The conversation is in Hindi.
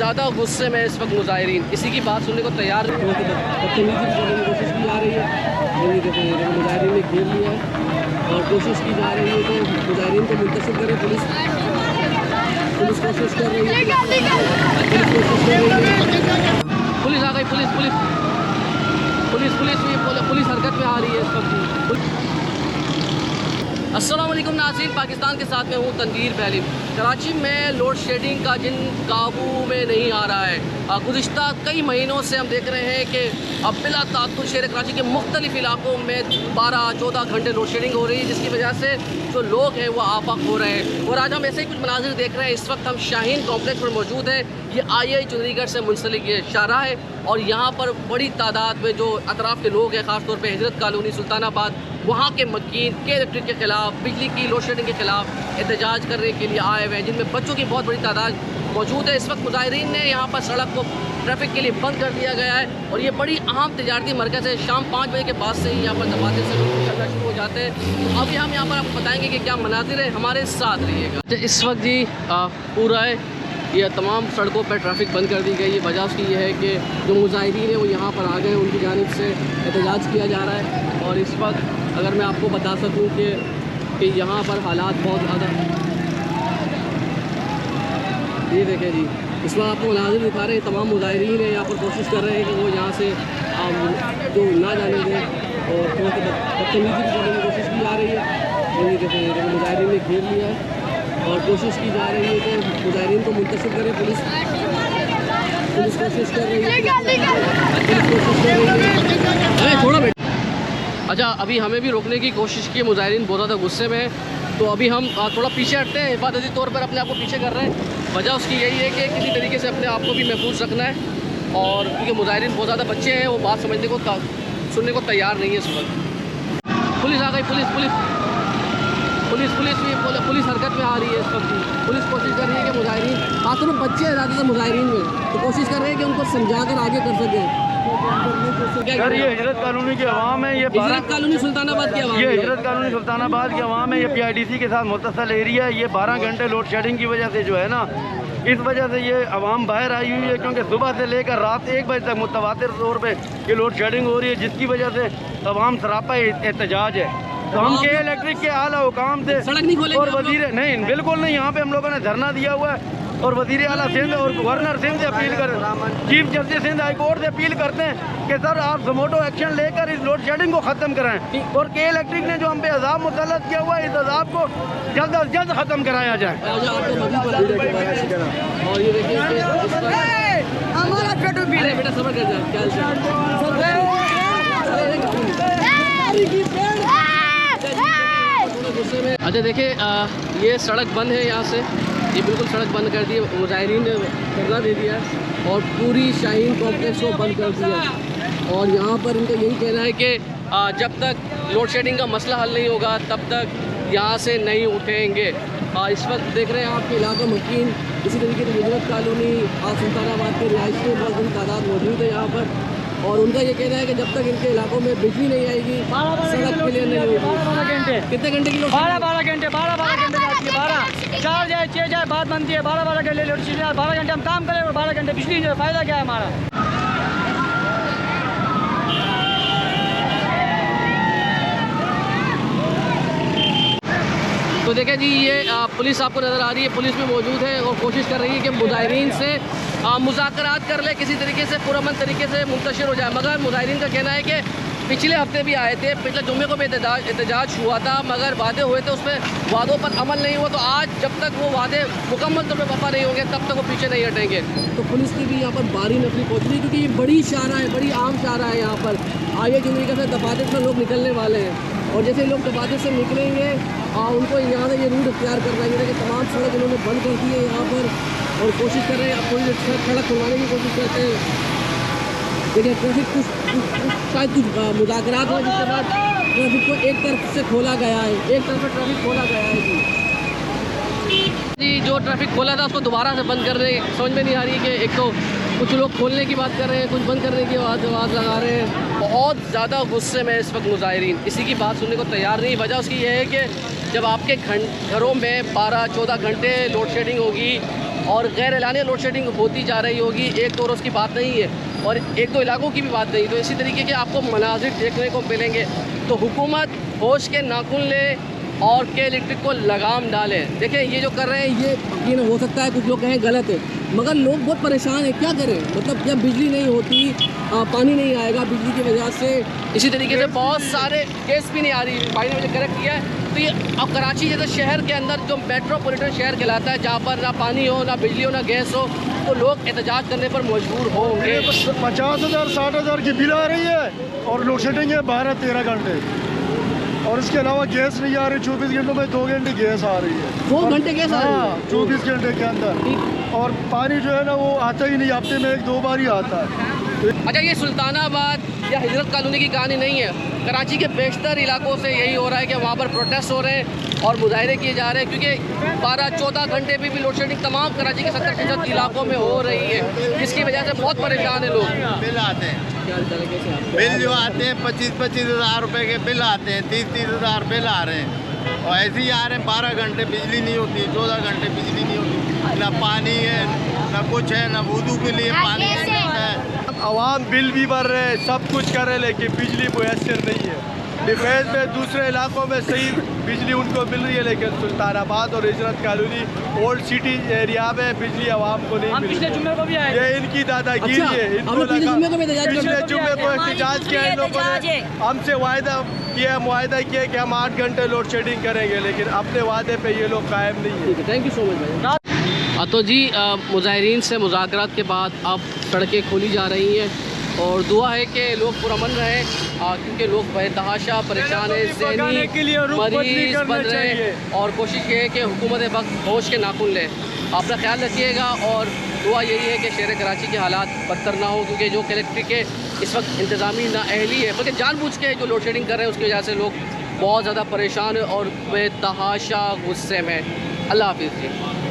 ज़्यादा गुस्से में इस वक्त मुजाहिरीन, किसी की बात सुनने को तैयार नहीं। बदतमीजी करने की कोशिश की जा रही है, मुजाहिरीन ने घेर लिया है और कोशिश की जा रही है कि मुजाहिरीन को मुंतशिर करे। पुलिस कोशिश कर रही है, पुलिस आ गई, पुलिस हरकत में आ रही है इस वक्त। अस्सलाम वालेकुम नाज़रीन, पाकिस्तान के साथ में हूँ तनवीर पहली। कराची में लोड शेडिंग का जिन काबू में नहीं आ रहा है, गुज़िश्ता कई महीनों से हम देख रहे हैं कि अब बिला तात्तुर शहर कराची के मुख्तलिफ़ इलाकों में 12-14 घंटे लोड शेडिंग हो रही है, जिसकी वजह से जो लोग हैं वो आफाक हो रहे हैं। और आज हम ऐसे ही कुछ मनाजिर देख रहे हैं। इस वक्त हम शाहीन कॉम्प्लेक्स पर मौजूद हैं। ये आई चुंदरीगढ़ से मुंसलिक ये शाहराह है और यहाँ पर बड़ी तादाद में जो अतराफ़ के लोग हैं, ख़ासतौर पर हिजरत कॉलोनी, सुल्तानाबाद, वहाँ के मकीन के इलेक्ट्रिक के ख़िलाफ़, बिजली की लोड शेडिंग के ख़िलाफ़ एहतजाज करने के लिए आए हुए हैं, जिनमें बच्चों की बहुत बड़ी तादाद मौजूद है। इस वक्त मुजाहिरीन ने यहाँ पर सड़क को ट्रैफिक के लिए बंद कर दिया गया है और ये बड़ी अहम तजारती मरकज़ है। शाम 5 बजे के बाद से ही यहाँ पर दफातर से लोग चलना शुरू हो जाते हैं। अभी हम यहाँ पर आपको बताएंगे कि क्या मनाजिर है, हमारे साथ रहिएगा। इस वक्त जी पूरा है, ये तमाम सड़कों पर ट्रैफिक बंद कर दी गई है। वजह उसकी ये है कि जो मुजाहिरीन है वो यहाँ पर आ गए, उनकी जानिब से एहतजाज किया जा रहा है। और इस वक्त अगर मैं आपको बता सकूँ कि यहाँ पर हालात बहुत ज़्यादा, ये देखें जी, इस वक्त आपको मनाजिर दिखा रहे हैं। तमाम मुजाहिरीन है यहाँ पर कोशिश कर रहे हैं कि वो यहाँ से जो ना जाने दें और थोड़ा सा बदतमीजी करने की कोशिश की जा रही है। ये देखें, मुजाहिरीन ने घेर लिया है और कोशिश की जा रही है कि मुजाहिरीन को मुंतशिर करे। पुलिस कोशिश कर रही है, थोड़ा बेटा। अच्छा, अभी हमें भी रोकने की कोशिश की, मुजाहिरीन बहुत ज़्यादा गुस्से में है, तो अभी हम थोड़ा पीछे हटते हैं। हिफाजती तौर पर अपने आप को पीछे कर रहे हैं। वजह उसकी यही है कि किसी तरीके से अपने आप को भी महफूज रखना है और क्योंकि मुजाहिरीन बहुत ज़्यादा बच्चे हैं, वो बात समझने को सुनने को तैयार नहीं है इस वक्त। पुलिस आ गई, पुलिस हरकत में आ रही है इस वक्त। पुलिस कोशिश कर रही है कि मुजाहिरीन, खासतौर पर बच्चे हैं ज़्यादातर मुजाहिरीन में, तो कोशिश कर रहे हैं कि उनको समझा कर आगे कर सकें। सर, ये हिजरत कॉलोनी की आवाम है, ये हिजरत कॉलोनी सुल्तानाबाद की आवाम, ये हिजरत कॉलोनी सुल्तानाबाद की आवाम है। ये PIDC के साथ मुत्तसिल एरिया है। ये 12 घंटे लोड शेडिंग की वजह से जो है ना, इस वजह से ये आवाम बाहर आई हुई है, क्योंकि सुबह से लेकर रात 1 बजे तक मुतवातिर तौर पे ये लोड शेडिंग हो रही है, जिसकी वजह से आवाम सरापा एहतजाज है। तो हम के इलेक्ट्रिक के आला हुकाम से सड़क नहीं खोलेंगे और वजीर नहीं, बिल्कुल नहीं। यहाँ पे हम लोगों ने धरना दिया हुआ है और वजीर आला सिंध और गवर्नर सिंध से अपील कर, chief justice Sindh high court से अपील करते हैं कि सर आप जोमोटो एक्शन लेकर इस लोड शेडिंग को ख़त्म कराएं और के इलेक्ट्रिक ने जो हम पे अजाब मुसल्लत किया हुआ है, इस अजाब को जल्द अज जल्द ख़त्म कराया जाए। और ये देखिए हमारा बेटा सबर कर जाए। अच्छा देखिए, ये सड़क बंद है यहाँ से, ये बिल्कुल सड़क बंद कर दी है। मुजाहिरीन ने धरना दे दिया है और पूरी शाहीन कॉम्प्लेक्स को बंद कर दिया। और यहाँ पर इनका यही कहना है कि जब तक लोड शेडिंग का मसला हल नहीं होगा तब तक यहाँ से नहीं उठेंगे। इस वक्त देख रहे हैं आपके इलाका मकीन, इसी तरीके से हिजरत कॉलोनी, सुल्तानाबाद के रिहायश में बहुत बड़ी तादाद मौजूद है यहाँ पर। और उनका ये कहना है कि जब तक इनके इलाकों में बिजली नहीं आएगी, सड़क क्लियर नहीं होगी। 12 घंटे, कितने घंटे की लोड? 12 घंटे जाती है। 12 4 जाए 6 जाए बात बनती है। 12 घंटे लोड शेडिंग, 12 घंटे हम काम करें और 12 घंटे बिजली, फ़ायदा क्या है हमारा? तो देखें जी, ये पुलिस आपको नज़र आ रही है, पुलिस भी मौजूद है और कोशिश कर रही है कि मुजाहिरीन से मुज़ाकरात कर ले, किसी तरीके से पुरअमन तरीके से मुंतशिर हो जाए। मगर मुजाहिरीन का कहना है कि पिछले हफ्ते भी आए थे, पिछले जुम्मे को भी एहतजाज हुआ था, मगर वादे हुए थे, उसमें वादों पर अमल नहीं हुआ। तो आज जब तक वो वादे मुकम्मल तौर पर वफा नहीं होंगे तब तक वो पीछे नहीं हटेंगे। तो पुलिस की भी यहाँ पर बारी नफरी पहुँच रही है, क्योंकि ये बड़ी शाहराह है, बड़ी आम शाहराह है। यहाँ पर आइए जिंदगी से दफातर से लोग निकलने वाले हैं और जैसे लोग दफातर से निकलेंगे उनको यहाँ से ये रूट इख्तियार करना है। कि तमाम सड़क इन्होंने बंद कर दी है यहाँ पर और कोशिश कर रहे हैं, अब पूरी सड़क खुलवाने की कोशिश करते हैं। देखिए ट्रैफिक शायद कुछ मुज़ाकरात हुआ, जिसके बाद ट्रैफिक को एक तरफ से खोला गया है, एक तरफ से ट्रैफिक खोला गया है जी। जो ट्रैफिक खोला था उसको दोबारा से बंद कर रहे हैं। समझ में नहीं आ रही है कि एक तो कुछ लोग खोलने की बात कर रहे हैं, कुछ बंद करने की आवाज़ लगा रहे हैं। बहुत ज़्यादा गुस्से में इस वक्त मुजाहिरीन, किसी की बात सुनने को तैयार नहीं। वजह उसकी यह है कि जब आपके घरों में 12-14 घंटे लोड शेडिंग होगी और गैर एलानिया लोड शेडिंग होती जा रही होगी। एक तो रोज़ की बात नहीं है और एक दो इलाकों की भी बात नहीं। तो इसी तरीके के आपको मनाजिर देखने को मिलेंगे। तो हुकूमत होश के नाखून ले और के इलेक्ट्रिक को लगाम डाले। देखें ये जो कर रहे हैं ये यकीन हो सकता है कुछ लोग कहें गलत है, मगर लोग बहुत परेशान हैं। क्या करें, मतलब जब बिजली नहीं होती, पानी नहीं आएगा बिजली की वजह से, इसी तरीके से बहुत सारे केस भी नहीं आ रही। भाई ने मुझे करेक्ट किया है। तो ये अब कराची जैसे शहर के अंदर जो मेट्रोपॉलिटन शहर कहलाता है, जहाँ पर ना पानी हो, ना बिजली हो, ना गैस हो, तो लोग एहतजाज करने पर मजबूर होंगे। 50,000 60,000 की बिल आ रही है और लोड शेडिंग है 12-13 घंटे, और इसके अलावा गैस नहीं आ रही। 24 घंटों में 2 घंटे गैस आ रही है। 2 घंटे गैस आ रही है 24 घंटे के अंदर। और पानी जो है ना वो आता ही नहीं, हफ्ते में 1-2 बार ही आता है। अच्छा, ये सुल्तानाबाद या हिजरत कॉलोनी की कहानी नहीं है। कराची के बेशतर इलाकों से यही हो रहा है कि वहाँ पर प्रोटेस्ट हो रहे हैं और मुजाहरे किए जा रहे हैं, क्योंकि 12-14 घंटे भी लोड शेडिंग तमाम कराची के 70% इलाकों में हो रही है, जिसकी वजह से बहुत परेशान है लोग। बिल आते हैं, बिल जो आते हैं 25-25 हज़ार रुपये के बिल आते हैं, 30-30 हज़ार बिल आ रहे हैं। और ऐसे ही आ रहे हैं 12 घंटे बिजली नहीं होती, 14 घंटे बिजली नहीं होती, ना पानी है ना कुछ है, ना वुदू के लिए पानी है। आवाम बिल भी भर रहे हैं, सब कुछ कर रहे हैं, लेकिन बिजली मुयसर नहीं है। डिफेंस में दूसरे इलाकों में सही बिजली उनको मिल रही है, लेकिन सुल्तानाबाद और हिजरत कॉलोनी ओल्ड सिटी एरिया में बिजली आवाम को नहीं मिल रही। पिछले जुम्मे को भी आए, ये इनकी दादागिरी है। इनको लगा पिछले जुम्मे को एहतजाज किया इन लोगों ने, हमसे मुआहदा किया कि हम 8 घंटे लोड शेडिंग करेंगे, लेकिन अपने वादे पे ये लोग कायम नहीं है। थैंक यू सो मच भाई। तो जी मुजाहिरीन से मुज़ाकरात के बाद अब सड़कें खोली जा रही हैं और दुआ है कि लोग पुरअमन रहें, क्योंकि लोग बेतहाशा परेशान है, ज़हनी मरीज बन रहे हैं। और कोशिश ये है कि हुकूमत वक्त होश के नाखून ले। अपना ख्याल रखिएगा और दुआ यही है कि शहर कराची के हालात बदतर ना हो, क्योंकि जो कलेक्ट्री के इस वक्त इंतज़ामी नाअहली है, बल्कि जानबूझ के जो लोड शेडिंग कर रहे हैं उसकी वजह से लोग बहुत ज़्यादा परेशान और बेतहाशा गुस्से में। अल्लाह हाफिज़ जी।